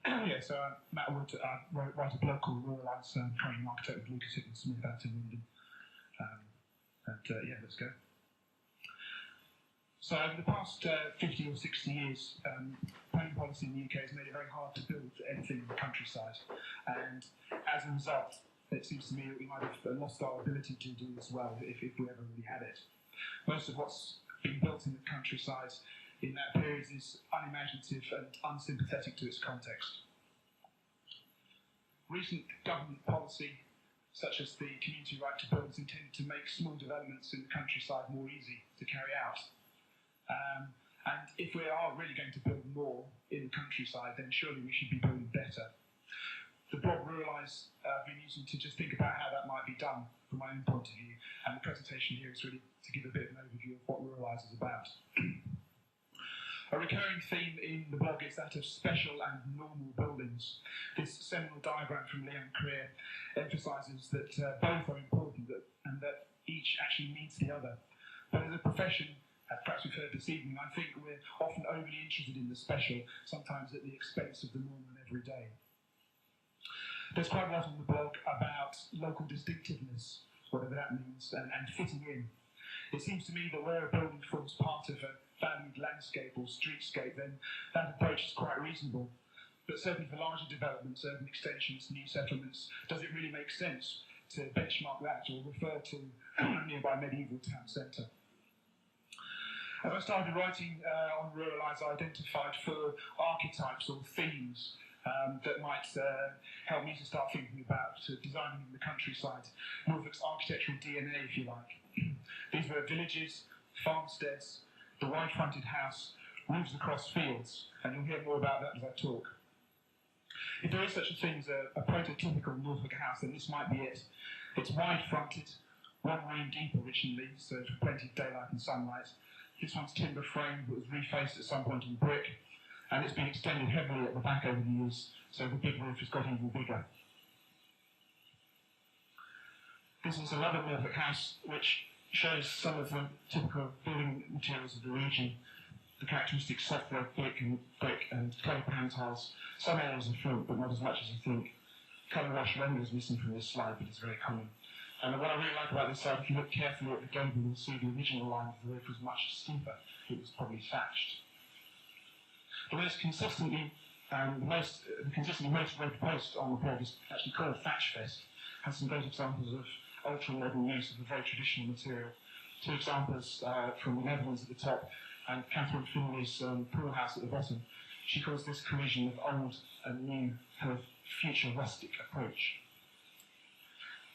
Yeah, so Matt Wood, write a blog called Ruralise, currently an architect with Lucas Hickman Smith out in London. Yeah, let's go. So over the past 50 or 60 years, planning policy in the UK has made it very hard to build anything in the countryside. And as a result, it seems to me that we might have lost our ability to do this well if we ever really had it. Most of what's been built in the countryside in that period is unimaginative and unsympathetic to its context. Recent government policy, such as the community right to build, is intended to make small developments in the countryside more easy to carry out. And if we are really going to build more in the countryside, then surely we should be building better. The blog Ruralise I've been using to just think about how that might be done from my own point of view, and the presentation here is really to give a bit of an overview of what Ruralise is about. A recurring theme in the blog is that of special and normal buildings. This seminal diagram from Leon Creer emphasises that both are important and that each actually needs the other. But as a profession, as perhaps we've heard this evening, I think we're often overly interested in the special, sometimes at the expense of the normal and everyday. There's quite a lot on the blog about local distinctiveness, whatever that means, and fitting in. It seems to me that where a building forms part of a valued landscape or streetscape, then that approach is quite reasonable. But certainly for larger developments, urban extensions, new settlements, does it really make sense to benchmark that or refer to a nearby medieval town centre? As I started writing on Ruralise, I identified 4 archetypes or themes that might help me to start thinking about designing in the countryside, Norfolk's architectural DNA, if you like. These were villages, farmsteads, the wide-fronted house, roofs across fields, and you'll hear more about that as I talk. If there is such a thing as a prototypical Norfolk house, then this might be it. It's wide-fronted, 1 room deep originally, so for plenty of daylight and sunlight. This one's timber framed, but was refaced at some point in brick, and it's been extended heavily at the back over the years, so the big roof has got even bigger. This is another Norfolk house which shows some of the typical building materials of the region, the characteristic soft red brick and clay pan tiles. Some areas are flint, but not as much as you think. Colour wash render is missing from this slide, but it's very common. And what I really like about this side, if you look carefully at the gable, you'll see the original line of the roof was much steeper. It was probably thatched. The most consistently most read post on the blog is actually called Thatch Fest. Has some great examples of ultra-modern use of a very traditional material. 2 examples from the Netherlands at the top, and Catherine Finley's pool house at the bottom. She calls this collision of old and new, kind of future rustic approach.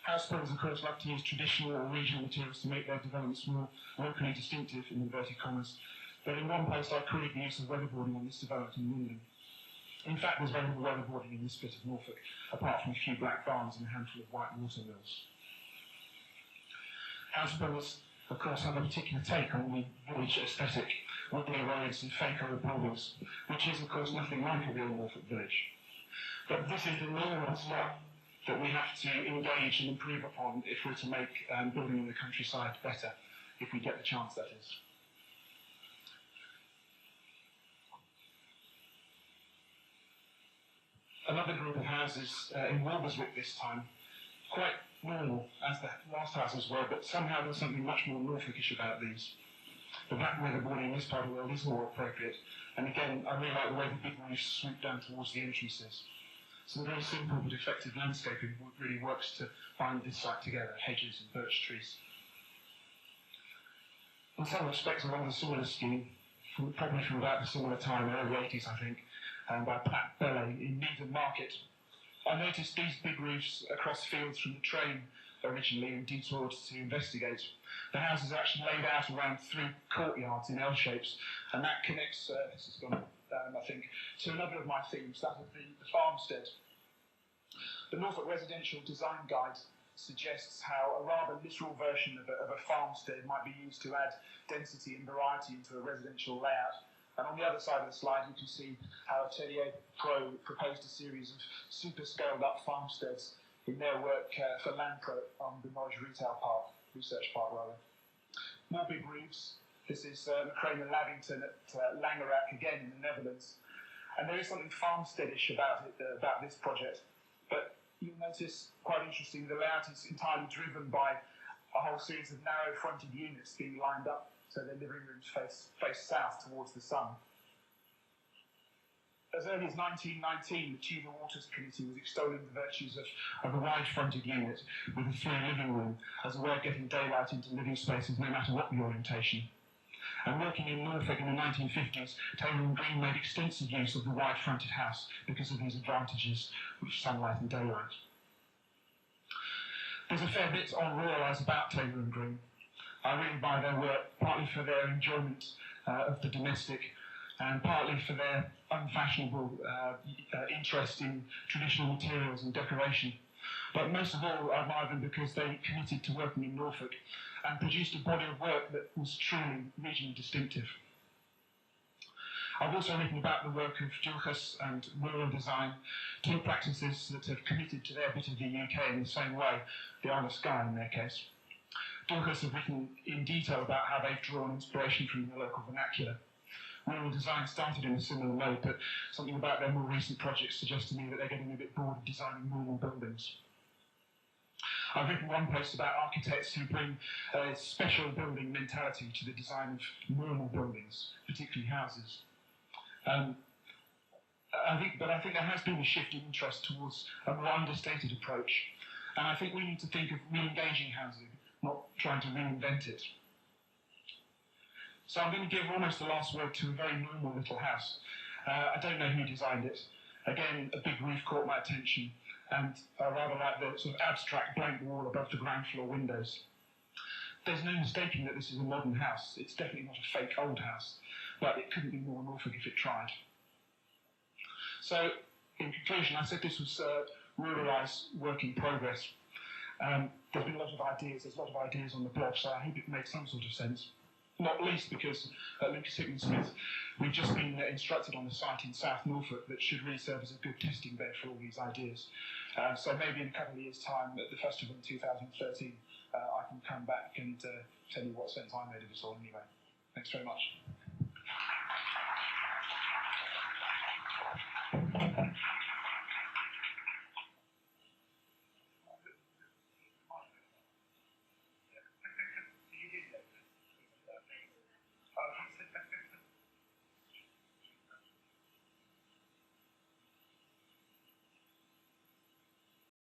House builders, of course, like to use traditional or regional materials to make their developments more locally distinctive, in inverted commas. But in one post I queried the use of weatherboarding on this development in London. In fact, there's very little weatherboarding in this bit of Norfolk, apart from a few black barns and a handful of white water mills. House builders, of course, have a particular take on the village aesthetic, woodly roads and fake-coloured buildings, which is, of course, nothing like a real Norfolk village. But this is the normal step that we have to engage and improve upon if we're to make building in the countryside better, if we get the chance, that is. Another group of houses in Walberswick this time, quite normal as the last houses were, but somehow there's something much more Norfolkish about these. The black weatherboarding in this part of the world is more appropriate, and again, I really like the way the big roofs swoop down towards the entrances. So the very simple but effective landscaping really works to bind this site together, hedges and birch trees. In some respects, along the similar scheme, probably from about a similar time, early 80s, I think, by Pat Bellet in Needham Market. I noticed these big roofs across fields from the train originally and detoured to investigate. The house is actually laid out around 3 courtyards in L shapes, and that connects, this has gone I think, to another of my themes, that of the farmstead. The Norfolk Residential Design Guide suggests how a rather literal version of a farmstead might be used to add density and variety into a residential layout. And on the other side of the slide, you can see how Atelier Pro proposed a series of super scaled up farmsteads in their work for Landpro on the Norwich Research Park. More big roofs. This is McCrane and Lavington at Langerak, again in the Netherlands. And there is something farmsteadish about it, about this project. But you'll notice, quite interesting, the layout is entirely driven by a whole series of narrow-fronted units being lined up, so their living rooms face south towards the sun. As early as 1919, the Tudor Waters Committee was extolling the virtues of a wide-fronted unit with a through living room as a way of getting daylight into living spaces no matter what the orientation. And working in Norfolk in the 1950s, Taylor and Green made extensive use of the wide-fronted house because of these advantages, which sunlight and daylight. There's a fair bit on Royal Eyes about Taylor and Green. I really buy their work partly for their enjoyment of the domestic and partly for their unfashionable interest in traditional materials and decoration. But most of all, I admire them because they committed to working in Norfolk and produced a body of work that was truly regionally distinctive. I've also written about the work of Dulcas and Rural Design, two practices that have committed to their bit of the UK in the same way, the Isle of Skye in their case. Dulcas have written in detail about how they've drawn inspiration from the local vernacular. Rural Design started in a similar mode, but something about their more recent projects suggests to me that they're getting a bit bored of designing normal buildings. I've written one post about architects who bring a special building mentality to the design of normal buildings, particularly houses. I think there has been a shift in interest towards a more understated approach, and I think we need to think of re-engaging housing, not trying to reinvent it. So I'm going to give almost the last word to a very normal little house. I don't know who designed it. Again, a big roof caught my attention, and I rather like the sort of abstract blank wall above the ground floor windows. There's no mistaking that this is a modern house. It's definitely not a fake old house, but it couldn't be more Norfolk if it tried. So, in conclusion, I said this was Rural Eyes work in progress. There's been a lot of ideas. There's a lot of ideas on the blog, so I hope it makes some sort of sense. Not least because at Lucas Hickman Smith, we've just been instructed on a site in South Norfolk that should really serve as a good testing bed for all these ideas. So maybe in a couple of years' time, at the festival in 2013, I can come back and tell you what sense I made of it all anyway. Thanks very much.